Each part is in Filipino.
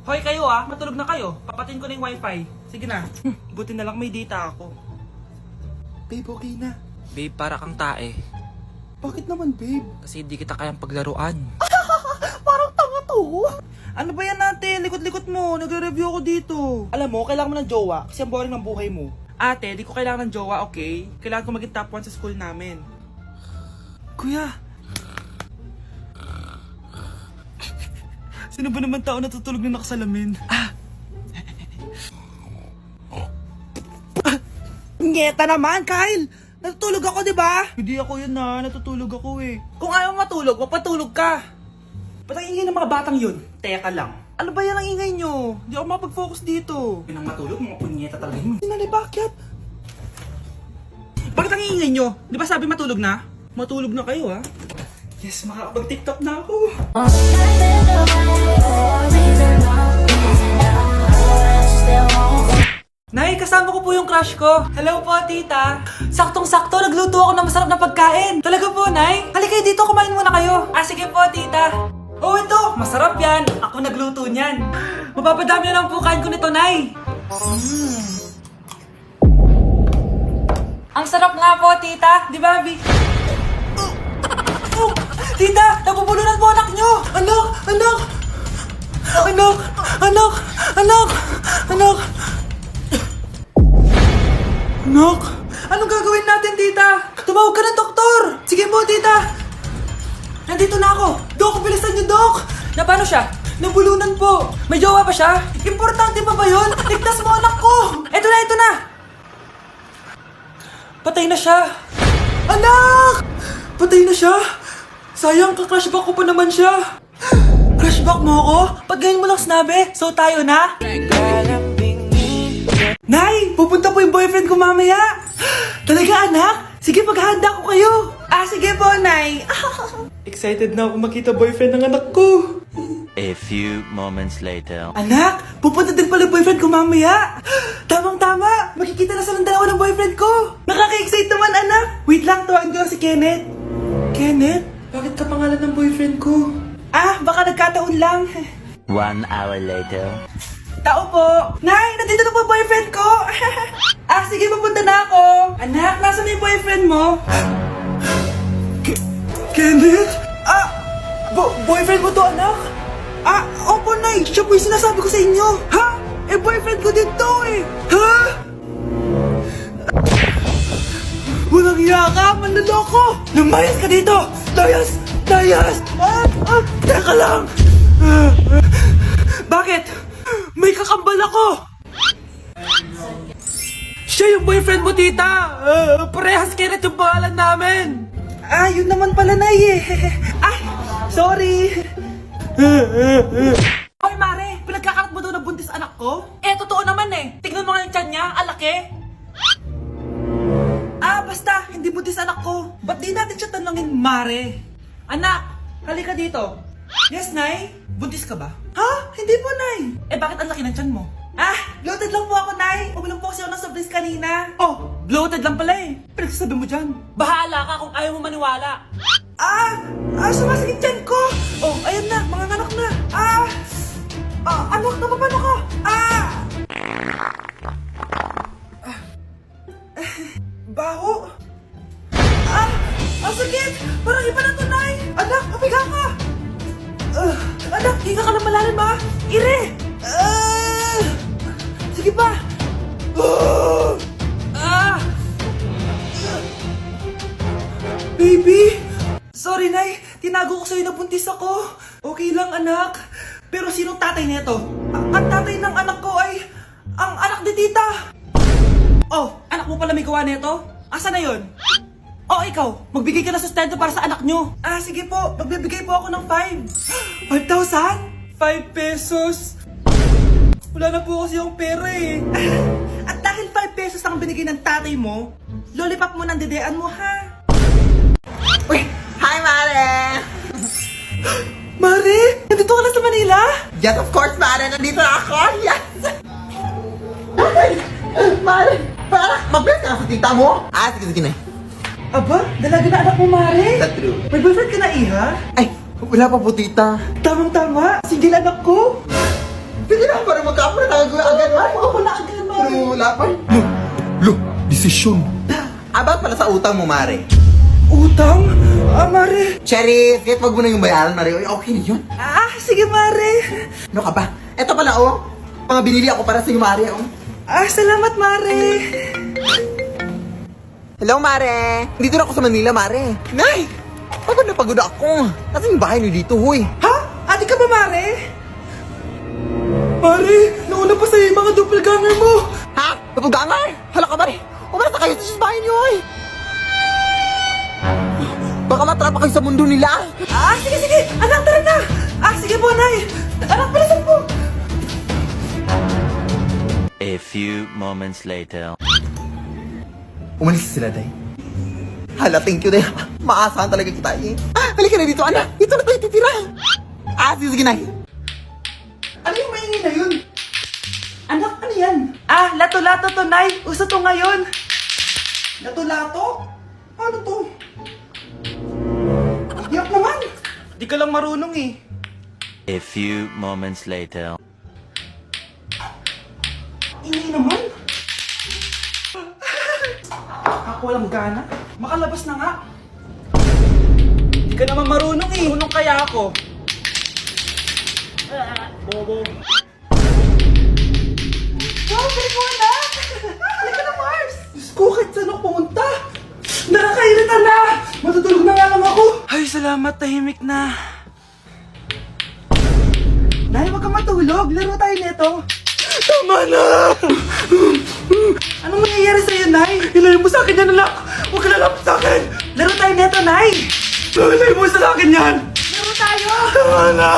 Hoy kayo matulog na kayo. Papatin ko na yung wifi. Sige na. Buti na lang may data ako. Babe, okay na. Babe, para kang tae. Bakit naman, babe? Kasi hindi kita kayang paglaruan. Parang tanga to. Ano ba yan natin? Likot-likot mo. Nagre-review ako dito. Alam mo, kailangan mo ng jowa kasi ang boring ng buhay mo. Ate, di ko kailangan ng jowa, okay? Kailangan ko maging top 1 sa school namin. Kuya! Sino ba naman tao natutulog na nakasalamin? Ngeta naman, Kyle! Natutulog ako, di ba? Hindi ako yun natutulog ako eh. Kung ayaw matulog, mapatulog ka. Ba't ang ingay ng mga batang yun? Teka lang. Ano ba yan ang ingay nyo? Hindi ako mapag-focus dito. Pinang matulog, mga punyeta talaga yun. Sinali, bakit? Bakit ang ingay nyo? Di ba sabi matulog na? Matulog na kayo Yes, makakapag-tiktok na ako. Nay, kasama ko po yung crush ko. Hello po, tita. Saktong-sakto, nagluto ako ng masarap na pagkain. Talaga po, Nay? Halika dito, kumain muna kayo. Sige po, tita. Oh, ito, masarap yan. Ako nagluto niyan. Mapapadami na lang po kain ko nito, Nay. Ang sarap nga po, tita. Di ba, Bi? Tita, nabubulunan po anak nyo. Anak! Anak! Anak! Anak! Anak! Anak! Anak! Anong gagawin natin, tita? Tumawag ka ng doktor! Sige po, tita! Nandito na ako! Dok, bilisan niyo, Dok! Na paano siya? Nabulunan po! May jowa pa siya? Importante pa ba yun? Ligtas mo anak ko! Ito na, ito na! Patay na siya! Anak! Patay na siya! Sayang, ka-crushback ko pa naman siya! Crushback mo ako? Pag ganyan mo lang sinabi, so tayo na? Nay! Pupunta po yung boyfriend ko mamaya! Talaga, anak? Sige, paghahanda ko kayo! Sige po, Nay! Excited na ako makita boyfriend ng anak ko! A few moments later. Anak! Pupunta din pala yung boyfriend ko mamaya! Tamang-tama! Makikita na silang dalawa ng boyfriend ko! Nakaka-excite naman, anak! Wait lang, tawagin ko lang si Kenneth. Kenneth? Bakit ka pangalan ng boyfriend ko? Baka nagkataon lang. 1 hour later. Tao po! Nay! Nandito na po boyfriend ko! Sige, pupunta na ako! Anak, nasa may boyfriend mo? Kenneth? Boyfriend mo to, anak? Opo, Nay! Siya po yung sinasabi ko sa inyo! Ha? Boyfriend ko din to Ha? Walang hiya ka! Manloloko! Lumayas ka dito! Layas! Layas! Teka lang! Bakit? May kakambal ako! Siya yung boyfriend mo, tita! Parehas Kenneth yung pangalan namin! Yun naman pala, Nay sorry! Hoy, Mare! Pinagkakarat mo daw na buntis anak ko? Totoo naman Tignan mo nga yung tiyan niya, alaki! Basta, hindi buntis anak ko. Ba't di natin siya tanongin, Mare? Anak, halika dito. Yes, Nay? Buntis ka ba? Ha? Hindi po, Nay. Bakit ang laki ng tiyan mo? Bloated lang po ako, Nay. Uminom po kasi ako ng soft kanina. Bloated lang pala Pinagsasabi mo dyan. Bahala ka kung ayaw mo maniwala. Sumasakit tiyan ko. Ayan na, mga anak na. Anak, napapano ka? Baho! Ang sakit! Parang iba na to, Nay! Anak, papiga ka! Anak, hinga ka na malalim, Ire! Sige pa! Baby! Sorry, Nay. Tinago ko sa'yo na buntis ako. Okay lang, anak. Pero sinong tatay nito? Ang tatay ng anak ko ay ang anak ni tita. Anak mo pala may gawa nito? Asa na yun? Ikaw, magbigay ka na sustento para sa anak nyo. Sige po, magbibigay po ako ng 5. 5,000? 5 pesos? Wala na po kasi yung pera At dahil 5 pesos ang binigay ng tatay mo, lollipop mo ng dedean mo, ha? Uy! Hi, Mare! Mare, nandito ka na sa Manila? Yes, of course, Mare! Nandito na ako! Yes! Mare! Mag-bless ka na sa tita mo? Sige na. Aba, dalaga na anak mo, Mare. That's true. May boyfriend ka na, Iha? Wala pa po, tita. Tamang-tama, single anak ko. Sige na, para magka-upload agad. Ako na agad, Mare. Pero wala pa. Lo, desisyon. About pala sa utang mo, Mare. Utang? Mare. Cherry, kahit wag mo na yung bayaran, Mare. Okay na yun. Sige, Mare. Ano ka ba? Eto pala, oh. Mga binili ako para sa'yo, Mare, oh. Salamat, Mare. Hello, Mare. Dito na ako sa Manila, Mare. Nay! Pagod na pagod ako. Kasi yung bahay niyo dito, huy. Ha? Ate ka ba, Mare? Mare, nauna pa sa'yo yung mga doppelganger mo. Ha? Napugangar? Hala ka, Mare. Umalas na kayo sa bahay niyo, huy. Baka matrapa kayo sa mundo nila. Sige. Anak, tara na. Sige po, Nay. Anak, palasan po. A few moments later. Umalis sila, Day. Hala, thank you, Day. Maasahan talaga kita, eh. Halika na dito, anak. Dito na tayo titira. Sige, Nay. Ano yung maingin na yun? Anak, ano yan? Lato-lato to, Nay. Uso to ngayon. Lato-lato? Ano to? Yak naman. Di ka lang marunong eh. A few moments later. Ingay naman. Ako walang gana. Makalabas na nga. Di ka naman marunong eh. Marunong kaya ako. Bobo. Wow, galing mo na! Halika na, Mars! Diyos ko, kahit saan ako pumunta. Nakakairita na! Matutulog na nga lang ako. Ay, salamat. Tahimik na. Nay, wag kang matulog. Laro tayo nito. Tama na! Anong mangyayari sa'yo, Nay? Ilayo mo sa akin yan, anak! Huwag ka lalapit sa akin! Laro tayo neto, Nay! Ilayo mo sa akin yan! Laro tayo! Tama na!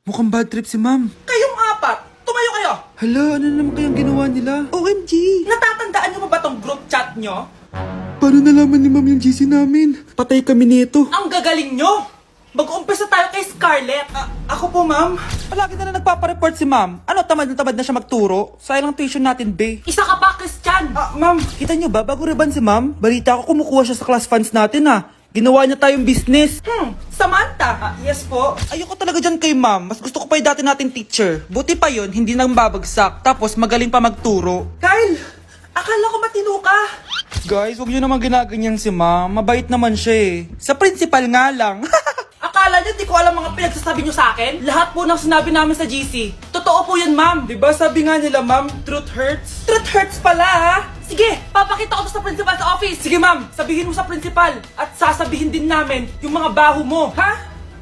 Mukhang bad trip si Ma'am. Kayong apat! Tumayo kayo! Hala, ano naman kayang ginawa nila? OMG! Natatandaan niyo ba tong group chat nyo? Paano nalaman ni Ma'am yung GC namin? Patay kami nito. Ang gagaling nyo! Mag-umpisa tayo kay Scarlett. Ako po, Ma'am. Palagi na nagpapareport si Ma'am. Ano, tamad na siya magturo? Sayang tuition natin, be. Isa ka pa, Christian! Ma'am, kita niyo ba, bago reban si Ma'am, balita ko kumukuha siya sa class funds natin, Ginawa niya tayong business. Samantha! Yes po. Ayoko talaga dyan kay Ma'am. Mas gusto ko pa yung dati nating teacher. Buti pa yun, hindi nang babagsak. Tapos magaling pa magturo. Kyle! Akala ko matino ka. Guys, huwag niyo naman ginaganyan si Ma'am. Mabait naman siya eh. Sa principal nga lang. Akala niyo di ko alam mga pinagsasabi niyo sa akin? Lahat po ng sinabi namin sa GC. Totoo po yan, Ma'am. Diba sabi nga nila, Ma'am, truth hurts? Truth hurts pala, Sige, papakita ko to sa principal sa office. Sige, Ma'am, sabihin mo sa principal. At sasabihin din namin yung mga baho mo. Ha?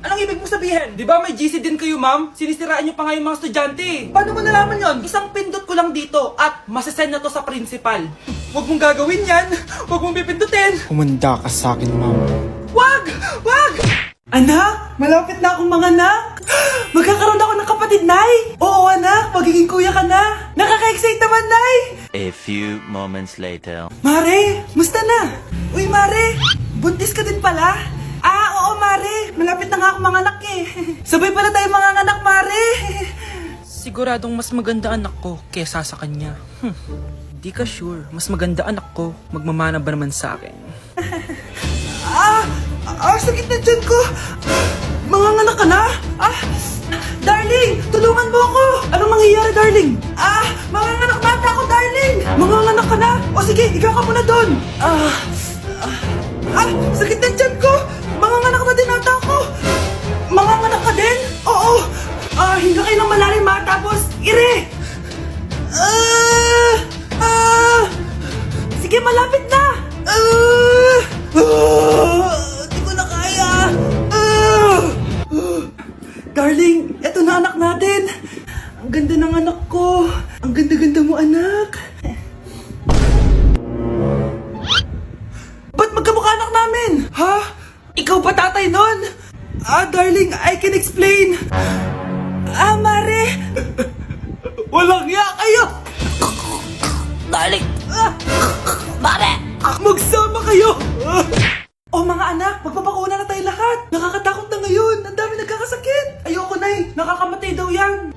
Anong ibig mo sabihin? Di ba may GC din kayo, Ma'am? Sinisiraan niyo pa nga yung mga estudyante. Paano mo nalaman yon? Isang pindot ko lang dito at masasend na to sa principal. Huwag mong gagawin yan. Huwag mong pipindutin. Humanda ka sa akin, Ma'am. Wag! Wag! Anak, malapit na akong manganak. Magkakaroon ako ng kapatid, Nay. Oo, anak, magiging kuya ka na. Nakaka-excite naman, Nay. A few moments later. Mare, musta na? Uy, Mare, buntis ka din pala? Oo, Mare. Malapit na nga akong manganak eh. Sabay pala tayo manganganak, Mare. Siguradong mas maganda anak ko kesa sa kanya. Di ka sure. Mas maganda anak ko. Magmamana ba naman sa akin? Sakit na dyan ko. Manganganak ka na? Darling, tulungan mo ako. Anong mangyayari, darling? Manganganak na ako, darling. Manganganak ka na? O sige, ikaw ka muna doon. Sakit na dyan ko. Manganganak na din ata ako. Manganganak ka din? Oo. Hinga kayo ng malalim, tapos ire. Sige, malapit na. Di ko na kaya. Darling, eto na anak natin. Ang ganda ng anak ko. Ang ganda-ganda mo, anak. Ba't magkamukha anak namin? Ha? Ikaw ba tatay nun? Darling, I can explain. Mare. Walang ya kayo. Darling! Mare! Magsama kayo. Mga anak, magpapakuna na tayo lahat. Nakakatakot na ngayon. Ang dami nagkakasakit. Ayoko, Nay. Nakakamatay daw yan.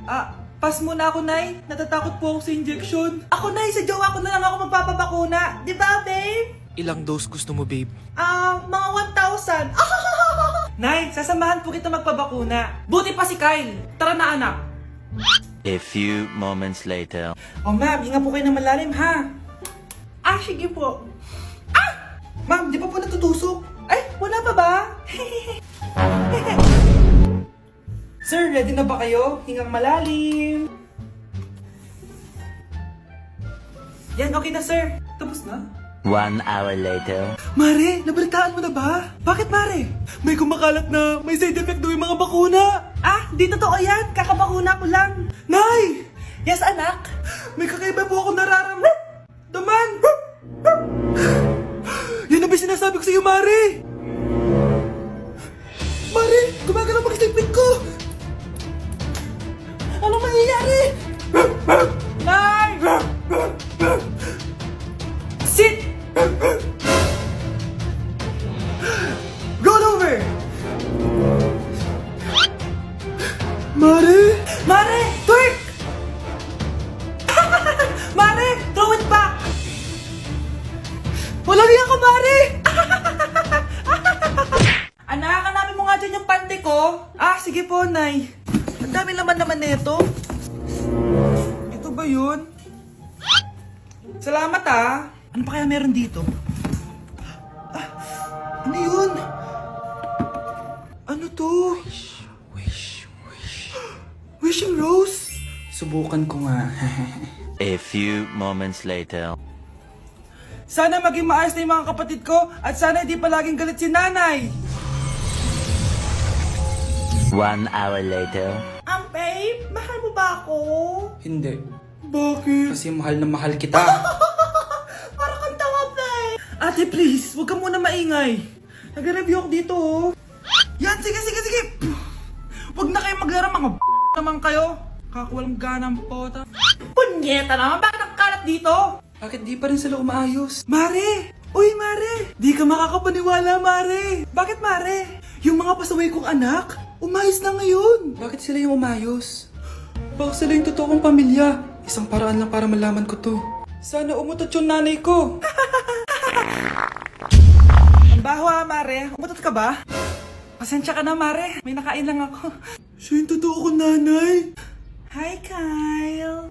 Pass muna ako, Nay. Natatakot po ako sa injection. Ako, Nay. Sa jowa ko na lang ako magpapabakuna. Di ba, babe? Ilang dose gusto mo, babe? Mga 1,000. Nay, sasamahan po kita magpabakuna. Buti pa si Kyle. Tara na anak. A few moments later. Oh ma'am, hinga po kayo ng malalim ha. Ah, sige po. Ah! Ma'am, di pa po natutusok? Ay, wala pa ba? Sir, ready na ba kayo? Hingang malalim. Yan, okay na sir. Tapos na? 1 hour later. Mare, nabalitaan mo na ba? Bakit Mare? May kumakalat na may side effect daw yung mga bakuna. Ah, di totoo yan. Kakabakuna ko lang. Nay! Yes, anak? May kakaiba po ako nararamdaman. Yan ang ba sinasabi ko sa iyo, Mare? Mare, gumagalaw mag-isipin ko. Anong mangyayari? Nay! Sit! Roll over! Mare! Mare! Twerk! Mare! Throw it back! Wala niya ako, Mare! Anak, hanapin mo nga dyan yung pante ko. Ah, sige po, Nay. Ang dami naman nito. Ito ba yun? Salamat ah. Ano pa kaya meron dito? Ah, ano yun? Ano to? Wishing Rose? Subukan ko nga. A few moments later. Sana maging maayos na yung mga kapatid ko at sana hindi palaging galit si nanay. 1 hour later. Babe, mahal mo ba ako? Hindi. Bakit? Kasi mahal na mahal kita. Para kang tawa, babe. Ate, please, huwag ka muna maingay. Nag-review ako dito, oh. Yan, sige. Huwag na kayo maglaro, mga naman kayo. Kakawalang ganang pota. Punyeta naman, bakit nagkalat dito? Bakit di pa rin sila umaayos? Mare! Uy, Mare! Di ka makakapaniwala, Mare! Bakit, Mare? Yung mga pasaway kong anak, umayos na ngayon. Bakit sila yung umayos? Baka sila yung totoo kong pamilya. Isang paraan lang para malaman ko to. Sana umutot yung nanay ko. Ang baho ha, Mare. Umutot ka ba? Pasensya ka na, Mare. May nakain lang ako. Siya yung totoo ko, nanay. Hi, Kyle.